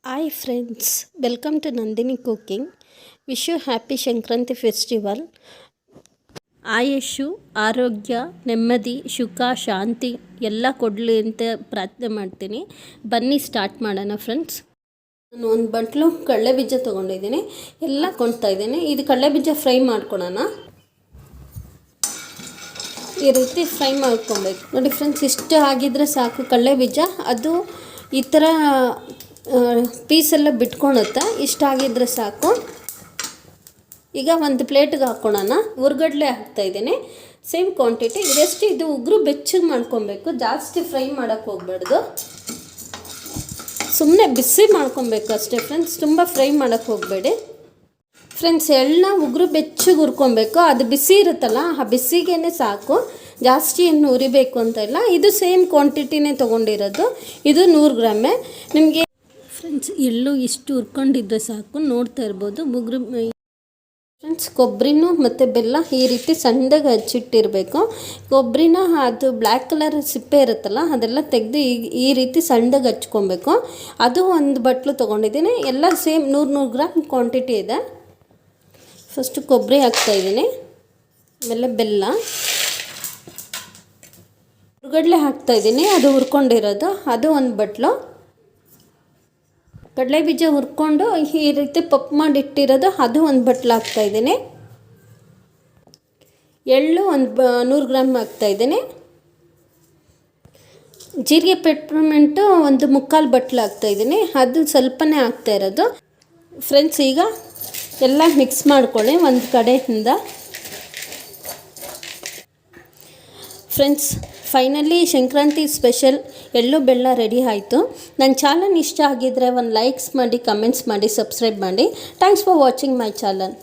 Hi friends, welcome to Nandini Cooking. Wish you happy Shankranti festival. Ayush ಆರೋಗ್ಯ ನೆಮ್ಮದಿ ಸುಖ ಶಾಂತಿ ಎಲ್ಲ ಕೊಡಲಿ ಅಂತ ಪ್ರಾರ್ಥನೆ ಮಾಡ್ತೀನಿ. ಬನ್ನಿ ಸ್ಟಾರ್ಟ್ ಮಾಡೋಣ ಫ್ರೆಂಡ್ಸ್. ನಾನು ಒಂದು ಬಟ್ಲು ಕಡಲೆ ಬೀಜ ತೊಗೊಂಡಿದ್ದೀನಿ, ಎಲ್ಲ ಕೊಂಡ್ತಾ ಇದ್ದೀನಿ. ಇದು ಕಡಲೆ ಬೀಜ ಫ್ರೈ ಮಾಡ್ಕೊಳ್ಳೋಣ. ಈ ರೀತಿ ಫ್ರೈ ಮಾಡ್ಕೊಬೇಕು ನೋಡಿ ಫ್ರೆಂಡ್ಸ್. ಇಷ್ಟು ಆಗಿದ್ರೆ ಸಾಕು ಕಡಲೆ ಬೀಜ. ಅದು ಈ ಥರ ಪೀಸೆಲ್ಲ ಬಿಟ್ಕೊಳುತ್ತೆ. ಇಷ್ಟ ಆಗಿದ್ರೆ ಸಾಕು. ಈಗ ಒಂದು ಪ್ಲೇಟ್ಗೆ ಹಾಕ್ಕೊಳ್ಳೋಣ. ಹುರ್ಗಡ್ಲೆ ಹಾಕ್ತಾಯಿದ್ದೀನಿ, ಸೇಮ್ ಕ್ವಾಂಟಿಟಿ. ಇದೆಷ್ಟು ಇದು ಉಗುರು ಬೆಚ್ಚಗೆ ಮಾಡ್ಕೊಬೇಕು, ಜಾಸ್ತಿ ಫ್ರೈ ಮಾಡೋಕ್ಕೆ ಹೋಗ್ಬಾರ್ದು. ಸುಮ್ಮನೆ ಬಿಸಿ ಮಾಡ್ಕೊಬೇಕು ಅಷ್ಟೇ ಫ್ರೆಂಡ್ಸ್, ತುಂಬ ಫ್ರೈ ಮಾಡೋಕ್ಕೆ ಹೋಗಬೇಡಿ ಫ್ರೆಂಡ್ಸ್. ಎಳ್ಳನ್ನ ಉಗುರು ಬೆಚ್ಚಗೆ ಹುರ್ಕೊಬೇಕು. ಅದು ಬಿಸಿ ಇರುತ್ತಲ್ಲ, ಆ ಬಿಸಿಗೇ ಸಾಕು, ಜಾಸ್ತಿ ಏನು ಹುರಿಬೇಕು ಅಂತ ಇಲ್ಲ. ಇದು ಸೇಮ್ ಕ್ವಾಂಟಿಟಿನೇ ತೊಗೊಂಡಿರೋದು. ಇದು 100 ಗ್ರಾಮೆ. ನಿಮಗೆ ಫ್ರೆಂಡ್ಸ್ ಎಳ್ಳು ಇಷ್ಟು ಹುರ್ಕೊಂಡಿದ್ರೆ ಸಾಕು. ನೋಡ್ತಾ ಇರ್ಬೋದು ಉಗುರು. ಫ್ರೆಂಡ್ಸ್ ಕೊಬ್ಬರಿನೂ ಮತ್ತು ಬೆಲ್ಲ ಈ ರೀತಿ ಸಣ್ಣದಾಗಿ ಹಚ್ಚಿಟ್ಟಿರಬೇಕು. ಕೊಬ್ಬರಿನ ಅದು ಬ್ಲ್ಯಾಕ್ ಕಲರ್ ಸಿಪ್ಪೆ ಇರುತ್ತಲ್ಲ, ಅದೆಲ್ಲ ತೆಗೆದು ಈ ರೀತಿ ಸಣ್ಣದಾಗಿ ಹಚ್ಕೊಬೇಕು. ಅದು ಒಂದು ಬಟ್ಲು ತೊಗೊಂಡಿದ್ದೀನಿ. ಎಲ್ಲ ಸೇಮ್ 100 ಗ್ರಾಮ್ ಕ್ವಾಂಟಿಟಿ ಇದೆ. ಫಸ್ಟು ಕೊಬ್ಬರಿ ಹಾಕ್ತಾಯಿದ್ದೀನಿ, ಆಮೇಲೆ ಬೆಲ್ಲ, ಹುರ್ಗಡ್ಲೆ ಹಾಕ್ತಾಯಿದ್ದೀನಿ. ಅದು ಹುರ್ಕೊಂಡಿರೋದು ಅದು ಒಂದು ಬಟ್ಲು. ಕಡಲೆ ಬೀಜ ಹುರ್ಕೊಂಡು ಈ ರೀತಿ ಪಪ್ಪು ಮಾಡಿಟ್ಟಿರೋದು ಅದು ಒಂದು ಬಟ್ಲು ಹಾಕ್ತಾಯಿದ್ದೀನಿ. ಎಳ್ಳು ಒಂದು 100 ಗ್ರಾಮ್ ಹಾಕ್ತಾಯಿದ್ದೀನಿ. ಜೀರಿಗೆ ಪೆಪ್ಪರ್ಮೆಂಟು ಒಂದು 3/4 ಬಟ್ಲು ಹಾಕ್ತಾಯಿದ್ದೀನಿ. ಅದು ಸ್ವಲ್ಪನೇ ಹಾಕ್ತಾ ಇರೋದು ಫ್ರೆಂಡ್ಸ್. ಈಗ ಎಲ್ಲ ಮಿಕ್ಸ್ ಮಾಡ್ಕೊಳ್ಳಿ ಒಂದು ಕಡೆಯಿಂದ ಫ್ರೆಂಡ್ಸ್. ಫೈನಲಿ ಸಂಕ್ರಾಂತಿ ಸ್ಪೆಷಲ್ ಎಳ್ಳು ಬೆಲ್ಲ ರೆಡಿ ಆಯಿತು. ನನ್ನ ಚಾನಲ್ ಇಷ್ಟ ಆಗಿದ್ದರೆ ಒಂದು ಲೈಕ್ಸ್ ಮಾಡಿ, ಕಮೆಂಟ್ಸ್ ಮಾಡಿ, ಸಬ್ಸ್ಕ್ರೈಬ್ ಮಾಡಿ. Thanks for watching my channel.